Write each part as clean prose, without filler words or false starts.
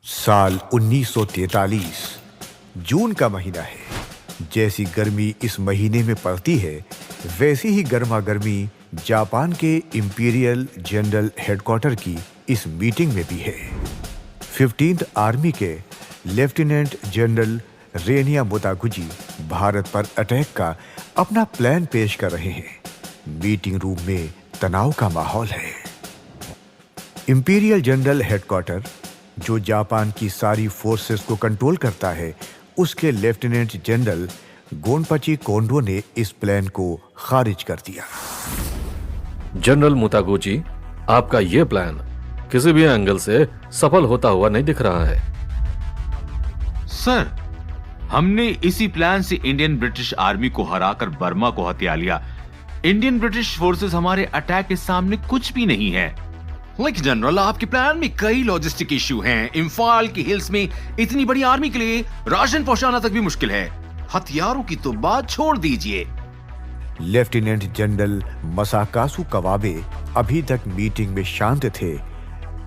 साल 1943 जून का महीना है। जैसी गर्मी इस महीने में पड़ती है, वैसी ही गर्मा गर्मी जापान के इंपीरियल जनरल हेडक्वार्टर की इस मीटिंग में भी है। 15th आर्मी के लेफ्टिनेंट जनरल रेनिया मोतागुची भारत पर अटैक का अपना प्लान पेश कर रहे हैं। मीटिंग रूम में तनाव का माहौल है। इंपीरियल जनरल हेडक्वार्टर, जो जापान की सारी फोर्सेस को कंट्रोल करता है, उसके लेफ्टिनेंट जनरल गोनपची कोंडो ने इस प्लान को खारिज कर दिया। जनरल मोतागुची, आपका यह प्लान किसी भी एंगल से सफल होता हुआ नहीं दिख रहा है। सर, हमने इसी प्लान से इंडियन ब्रिटिश आर्मी को हराकर बर्मा को हथिया लिया। इंडियन ब्रिटिश फोर्सेस हमारे अटैक के सामने कुछ भी नहीं है। लेकिन जनरल, आपके प्लान में कई लॉजिस्टिक इश्यू हैं। इम्फाल की हिल्स में इतनी बड़ी आर्मी के लिए राशन पहुंचाना तक भी मुश्किल है। हथियारों की तो बात छोड़ दीजिए। लेफ्टिनेंट जनरल मसाकासु कवाबे अभी तक मीटिंग में शांत थे,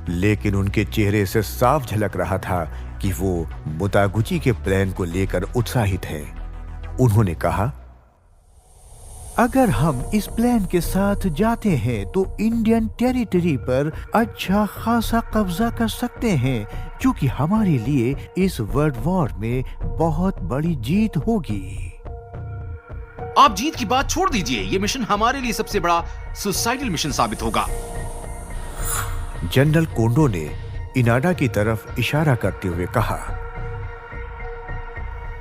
लेकिन उनके चेहरे से साफ झलक रहा था कि वो मोतागुची के प्लान को लेकर उत्साहित हैं। उन्होंने कहा, अगर हम इस प्लान के साथ जाते हैं तो इंडियन टेरिटरी पर अच्छा खासा कब्जा कर सकते हैं, क्योंकि हमारे लिए इस वर्ल्ड वॉर में बहुत बड़ी जीत होगी। आप जीत की बात छोड़ दीजिए। ये मिशन हमारे लिए सबसे बड़ा सुसाइडल मिशन साबित होगा। जनरल कोंडो ने इनाडा की तरफ इशारा करते हुए कहा,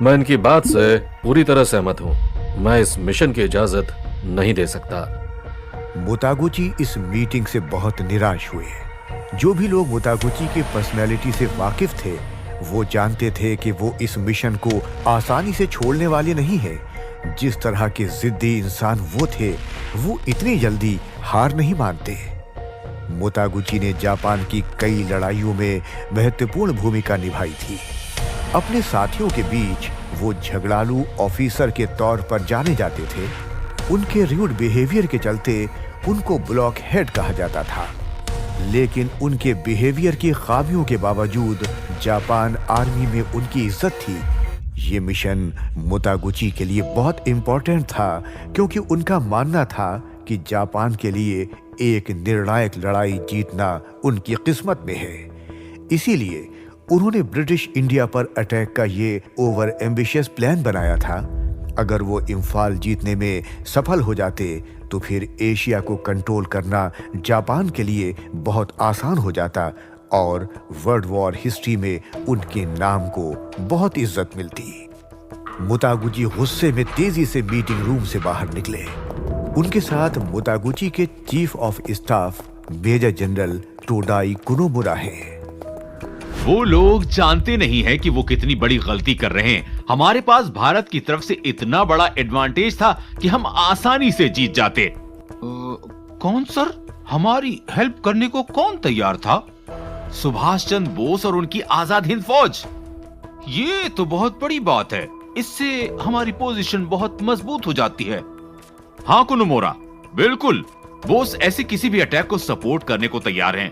मैं इनकी बात से पूरी तरह सहमत हूं। मैं इस मिशन की इजाजत नहीं दे सकता। मोतागुची इस मीटिंग से बहुत निराश हुए। जो भी लोग मोतागुची की पर्सनैलिटी से वाकिफ थे, वो जानते थे कि वो इस मिशन को आसानी से छोड़ने वाले नहीं हैं। जिस तरह के जिद्दी इंसान वो थे, वो इतनी जल्दी हार नहीं मानते। मोतागुची ने जापान की कई लड़ाइयों में महत्वपूर्ण भूमिका निभाई थी। अपने साथियों के बीच वो झगड़ालू ऑफिसर के तौर पर जाने जाते थे। उनके रूड बिहेवियर के चलते उनको ब्लॉक हेड कहा जाता था, लेकिन उनके बिहेवियर की खामियों के बावजूद जापान आर्मी में उनकी इज्जत थी। ये मिशन मोतागुची के लिए बहुत इंपॉर्टेंट था, क्योंकि उनका मानना था कि जापान के लिए एक निर्णायक लड़ाई जीतना उनकी किस्मत में है। इसीलिए उन्होंने ब्रिटिश इंडिया पर अटैक का ये ओवर एम्बिशियस प्लान बनाया था। अगर वो इम्फाल जीतने में सफल हो जाते तो फिर एशिया को कंट्रोल करना जापान के लिए बहुत आसान हो जाता और वर्ल्ड वॉर हिस्ट्री में उनके नाम को बहुत इज्जत मिलती। मोतागुची गुस्से में तेजी से मीटिंग रूम से बाहर निकले। उनके साथ मोतागुची के chief of staff major general Todai Kunomura है। वो लोग जानते नहीं है कि वो कितनी बड़ी गलती कर रहे हैं। हमारे पास भारत की तरफ से इतना बड़ा एडवांटेज था कि हम आसानी से जीत जाते। कौन सर? हमारी हेल्प करने को कौन तैयार था? सुभाष चंद्र बोस और उनकी आजाद हिंद फौज। ये तो बहुत बड़ी बात है। इससे हमारी पोजीशन बहुत मजबूत हो जाती है। हाँ कुनुमोरा, बिल्कुल। बोस ऐसे किसी भी अटैक को सपोर्ट करने को तैयार हैं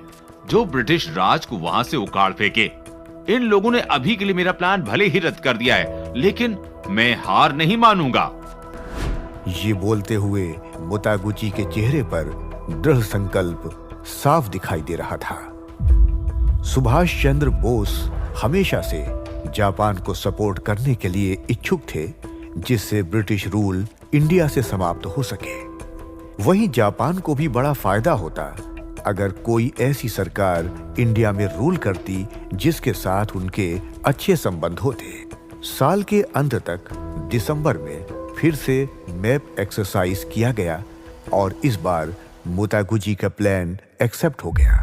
जो ब्रिटिश राज को वहां से उखाड़ फेंके। इन लोगों ने अभी के लिए मेरा प्लान भले ही रद्द कर दिया है, लेकिन मैं हार नहीं मानूंगा। ये बोलते हुए मोतागुची के चेहरे पर दृढ़ संकल्प साफ दिखाई दे रहा था। सुभाष चंद्र बोस हमेशा से जापान को सपोर्ट करने के लिए इच्छुक थे, जिससे ब्रिटिश रूल इंडिया से समाप्त हो सके। वहीं जापान को भी बड़ा फायदा होता अगर कोई ऐसी सरकार इंडिया में रूल करती जिसके साथ उनके अच्छे संबंध होते। साल के अंत तक दिसंबर में फिर से मैप एक्सरसाइज किया गया और इस बार मोतागुची का प्लान एक्सेप्ट हो गया।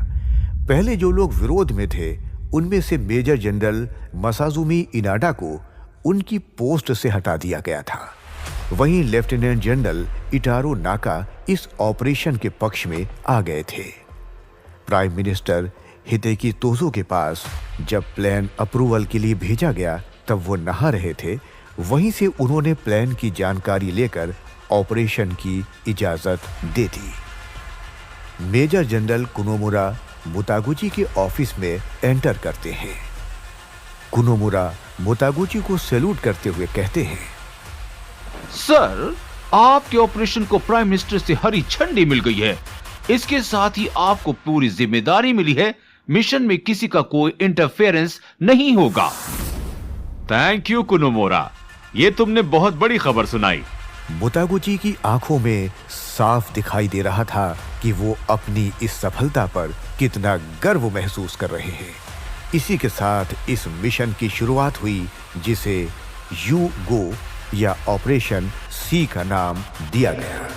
पहले जो लोग विरोध में थे, उनमें से मेजर जनरल मसाजुमी इनाडा को उनकी पोस्ट से हटा दिया गया था। वहीं लेफ्टिनेंट जनरल इटारो नाका इस ऑपरेशन के पक्ष में आ गए थे। प्राइम मिनिस्टर हिदेकी तोजो के पास जब प्लान अप्रूवल के लिए भेजा गया, तब वो नहा रहे थे। वहीं से उन्होंने प्लान की जानकारी लेकर ऑपरेशन की इजाजत दे दी। मेजर जनरल कुनोमुरा मोतागुची के ऑफिस में एंटर करते हैं। कुनोमुरा मुतागुची को सैल्यूट करते हुए कहते हैं, सर, आपके ऑपरेशन को प्राइम मिनिस्टर से हरी झंडी मिल गई है। इसके साथ ही आपको पूरी जिम्मेदारी मिली है। मिशन में किसी का कोई इंटरफेरेंस नहीं होगा। थैंक यू कुनोमुरा, ये तुमने बहुत बड़ी खबर सुनाई। मुतागुची की आंखों में साफ दिखाई दे रहा था कि वो अपनी इस सफलता पर कितना गर्व महसूस कर रहे हैं। इसी के साथ इस मिशन की शुरुआत हुई, जिसे यू गो या ऑपरेशन सी का नाम दिया गया।